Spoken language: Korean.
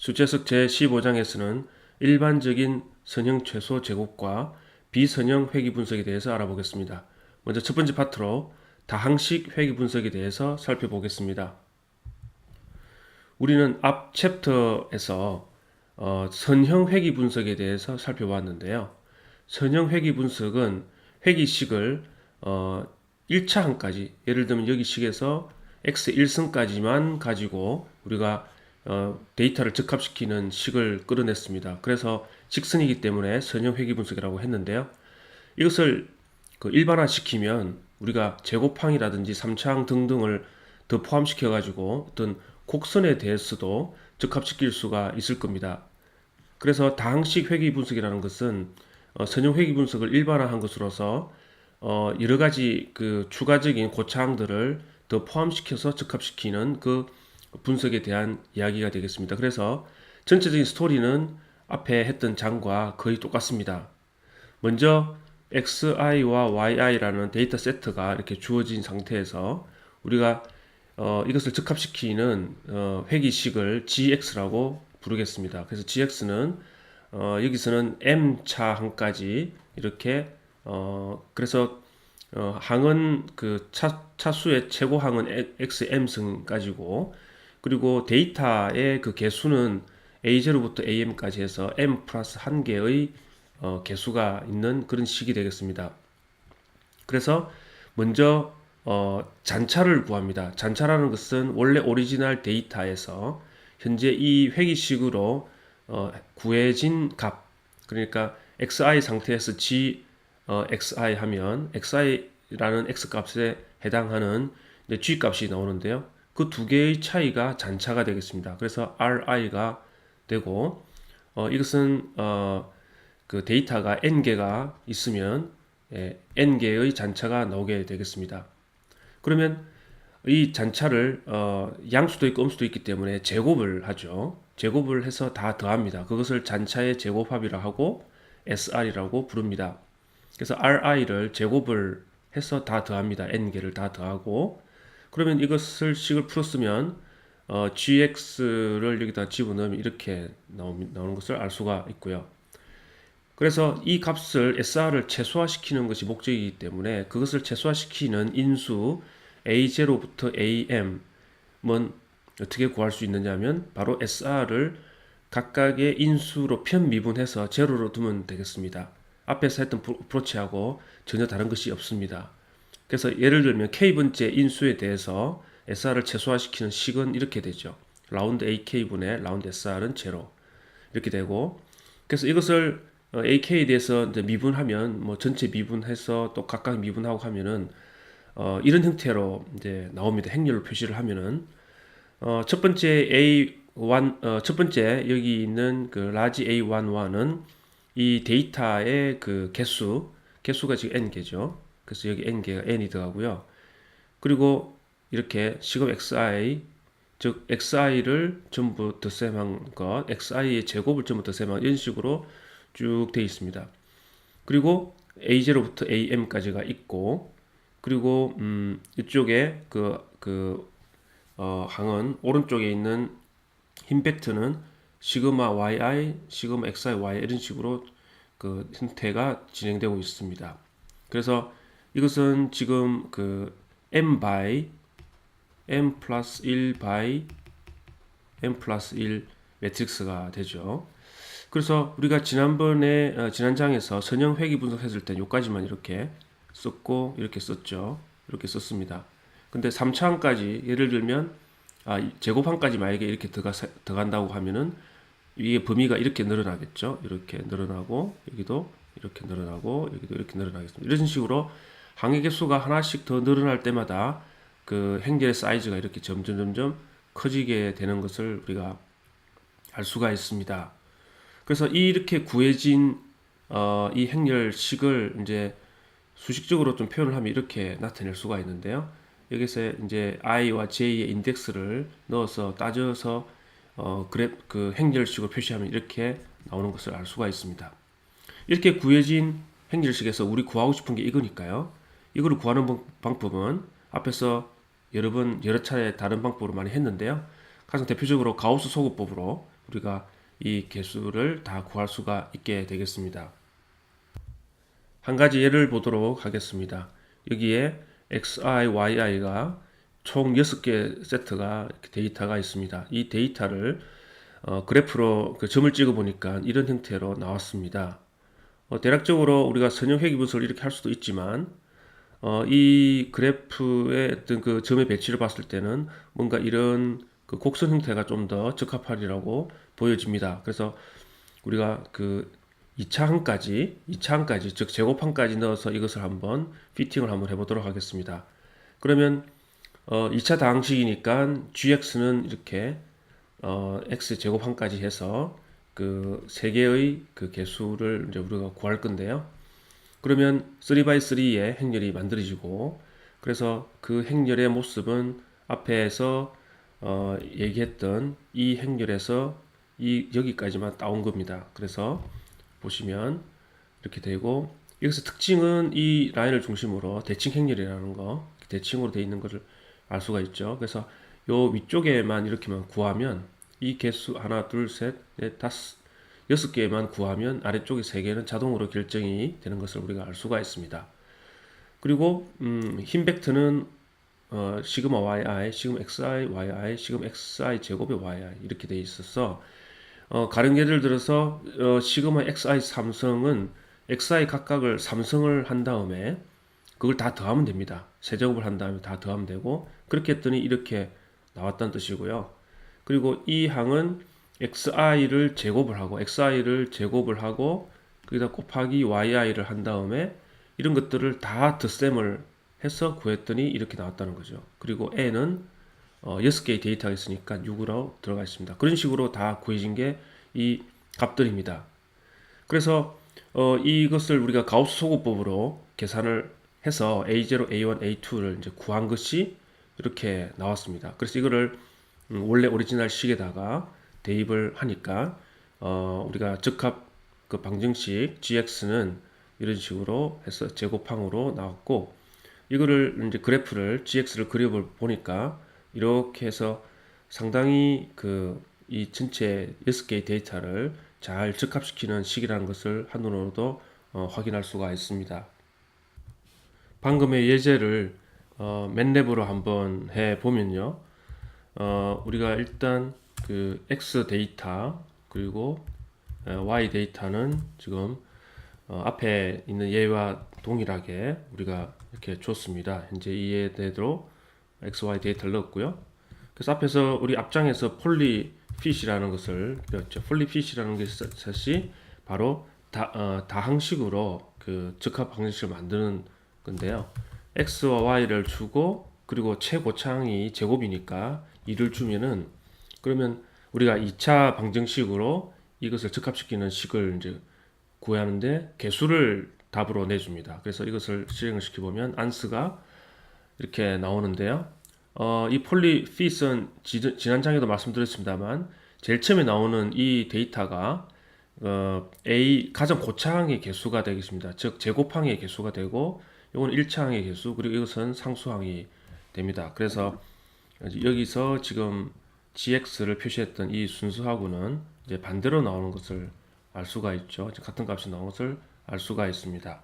수체석 제15장에서는 일반적인 선형 최소 제곱과 비선형 회귀 분석에 대해서 알아보겠습니다. 먼저 첫 번째 파트로 다항식 회귀 분석에 대해서 살펴보겠습니다. 우리는 앞 챕터에서 선형 회귀 분석에 대해서 살펴봤는데요. 선형 회귀 분석은 회귀식을 1차 항까지, 예를 들면 여기 식에서 x 1승까지만 가지고 우리가 데이터를 적합시키는 식을 끌어냈습니다. 그래서 직선이기 때문에 선형 회귀 분석이라고 했는데요. 이것을 일반화시키면 우리가 제곱항이라든지 3차항 등등을 더 포함시켜 가지고 어떤 곡선에 대해서도 적합시킬 수가 있을 겁니다. 그래서 다항식 회귀 분석이라는 것은 선형 회귀 분석을 일반화한 것으로서 여러 가지 그 추가적인 고차항들을 더 포함시켜서 적합시키는 그 분석에 대한 이야기가 되겠습니다. 그래서 전체적인 스토리는 앞에 했던 장과 거의 똑같습니다. 먼저 XI와 YI라는 데이터 세트가 이렇게 주어진 상태에서 우리가 이것을 적합시키는 회귀식을 GX라고 부르겠습니다. 그래서 GX는 여기서는 M차 항까지 이렇게 그래서 항은 그 차수의 최고 항은 XM승까지고, 그리고 데이터의 그 개수는 A0부터 AM까지 해서 M 플러스 한 개의 개수가 있는 그런 식이 되겠습니다. 그래서 먼저 잔차를 구합니다. 잔차라는 것은 원래 오리지널 데이터에서 현재 이 회귀식으로 구해진 값, 그러니까 xi 상태에서 xi 하면 xi라는 x값에 해당하는 g값이 나오는데요. 그 두 개의 차이가 잔차가 되겠습니다. 그래서 ri가 되고, 이것은 그 데이터가 n개가 있으면 n개의 잔차가 나오게 되겠습니다. 그러면 이 잔차를 양수도 있고 음수도 있기 때문에 제곱을 하죠. 제곱을 해서 다 더합니다. 그것을 잔차의 제곱합이라 하고 SR이라고 부릅니다. 그래서 RI를 제곱을 해서 다 더합니다. n개를 다 더하고, 그러면 이것을 식을 풀었으면 GX를 여기다 집어넣으면 이렇게 나오는 것을 알 수가 있고요. 그래서 이 값을 SR을 최소화시키는 것이 목적이기 때문에 그것을 최소화시키는 인수 A0부터 AM은 어떻게 구할 수 있느냐 하면 바로 SR을 각각의 인수로 편미분해서 제로로 두면 되겠습니다. 앞에서 했던 프로치하고 전혀 다른 것이 없습니다. 그래서 예를 들면 K번째 인수에 대해서 SR을 최소화시키는 식은 이렇게 되죠. 라운드 AK분의 라운드 SR은 제로, 이렇게 되고, 그래서 이것을 AK에 대해서 이제 미분하면 뭐 전체 미분해서 또 각각 미분하고 하면은 이런 형태로 이제 나옵니다. 행렬로 표시를 하면은 첫 번째 A1 첫 번째 여기 있는 그 라지 A11은 이 데이터의 그 개수가 지금 n개죠. 그래서 여기 n개가 n이 들어가고요. 그리고 이렇게 시급 xi, 즉 xi를 전부 덧셈한 것, xi의 제곱을 전부 덧셈한 이런 식으로 쭉 되어 있습니다. 그리고 A0부터 AM까지가 있고, 그리고 이쪽에 항은 오른쪽에 있는 흰 벡터는 시그마 yi, 시그마 xi, y 이런 식으로 그 형태가 진행되고 있습니다. 그래서 이것은 지금 그 m by m 플러스 1 by m 플러스 1 매트릭스가 되죠. 그래서 우리가 지난번에 지난 장에서 선형 회귀 분석했을 때 요까지만 이렇게 썼고 이렇게 썼죠. 이렇게 썼습니다. 근데 3차항까지 예를 들면 제곱항까지 만약에 이렇게 들어간다고 하면은 이게 범위가 이렇게 늘어나겠죠. 이렇게 늘어나고 여기도 이렇게 늘어나고 여기도 이렇게 늘어나겠습니다. 이런 식으로 항의 개수가 하나씩 더 늘어날 때마다 그 행렬의 사이즈가 이렇게 점점 커지게 되는 것을 우리가 알 수가 있습니다. 그래서 이렇게 구해진 이 행렬식을 이제 수식적으로 좀 표현을 하면 이렇게 나타낼 수가 있는데요. 여기서 이제 i와 j의 인덱스를 넣어서 따져서 그 행렬식을 표시하면 이렇게 나오는 것을 알 수가 있습니다. 이렇게 구해진 행렬식에서 우리 구하고 싶은 게 이거니까요. 이거를 구하는 방법은 앞에서 여러 차례 다른 방법으로 많이 했는데요. 가장 대표적으로 가우스 소급법으로 우리가 이 개수를 다 구할 수가 있게 되겠습니다. 한 가지 예를 보도록 하겠습니다. 여기에 xi, yi가 총 6개 세트가 데이터가 있습니다. 이 데이터를 그래프로 그 점을 찍어 보니까 이런 형태로 나왔습니다. 대략적으로 우리가 선형 회귀분석을 이렇게 할 수도 있지만 이 그래프의 어떤 그 점의 배치를 봤을 때는 뭔가 이런 그 곡선 형태가 좀 더 적합하리라고 보여집니다. 그래서 우리가 그 2차항까지 즉 제곱항까지 넣어서 이것을 한번 피팅을 한번 해보도록 하겠습니다. 그러면 2차 다항식이니까 gx는 이렇게 x 제곱항까지 해서 그 세 개의 그 개수를 이제 우리가 구할 건데요. 그러면 3x3의 행렬이 만들어지고, 그래서 그 행렬의 모습은 앞에서 얘기했던 이 행렬에서 여기까지만 따온 겁니다. 그래서 보시면 이렇게 되고, 여기서 특징은 이 라인을 중심으로 대칭 행렬이라는 거, 대칭으로 되어 있는 것을 알 수가 있죠. 그래서 요 위쪽에만 이렇게만 구하면 이 개수 하나, 둘, 셋, 넷, 다섯, 6개만 구하면 아래쪽에 3개는 자동으로 결정이 되는 것을 우리가 알 수가 있습니다. 그리고 흰 벡터는 시그마 yi, 시그마 xi, yi, 시그마 xi 제곱의 yi 이렇게 되어 있어서 가령 예를 들어서 시그마 xi 삼성은 xi 각각을 삼성을 한 다음에 그걸 다 더하면 됩니다. 세제곱을 한 다음에 다 더하면 되고, 그렇게 했더니 이렇게 나왔다는 뜻이고요. 그리고 이 항은 xi를 제곱을 하고 거기다 곱하기 yi를 한 다음에 이런 것들을 다 덧셈을 해서 구했더니 이렇게 나왔다는 거죠. 그리고 n은 6개의 데이터가 있으니까 6으로 들어가 있습니다. 그런 식으로 다 구해진 게 이 값들입니다. 그래서 이것을 우리가 가우스 소구법으로 계산을 해서 A0, A1, A2를 이제 구한 것이 이렇게 나왔습니다. 그래서 이거를 원래 오리지널 식에다가 대입을 하니까 우리가 적합 그 방정식 gx는 이런 식으로 해서 제곱항으로 나왔고, 이거를 이제 그래프를 gx를 그려 보니까 이렇게 해서 상당히 그 이 전체 6개의 데이터를 잘 적합시키는 식이라는 것을 한눈으로도 확인할 수가 있습니다. 방금의 예제를 맨랩으로 한번 해 보면요. 우리가 일단 그 x 데이터 그리고 y 데이터는 지금 앞에 있는 예와 동일하게 우리가 이렇게 줬습니다. 현재 이 예대로 x, y 데이터를 넣었고요. 그래서 앞에서 우리 앞장에서 폴리핏이라는 것을 배웠죠. 폴리핏이라는 것이 바로 다항식으로 그 적합 방정식을 만드는 건데요. x와 y를 주고, 그리고 최고차항이 제곱이니까 2를 주면은, 그러면 우리가 2차 방정식으로 이것을 적합시키는 식을 이제 구하는데 개수를 답으로 내줍니다. 그래서 이것을 실행을 시켜보면 안스가 이렇게 나오는데요. 이 폴리핏은 지난 장에도 말씀드렸습니다만 제일 처음에 나오는 이 데이터가 A 가장 고차항의 개수가 되겠습니다. 즉 제곱항의 개수가 되고, 이건 1차항의 개수, 그리고 이것은 상수항이 됩니다. 그래서 여기서 지금 gx를 표시했던 이 순수하고는 이제 반대로 나오는 것을 알 수가 있죠. 같은 값이 나오는 것을 알 수가 있습니다.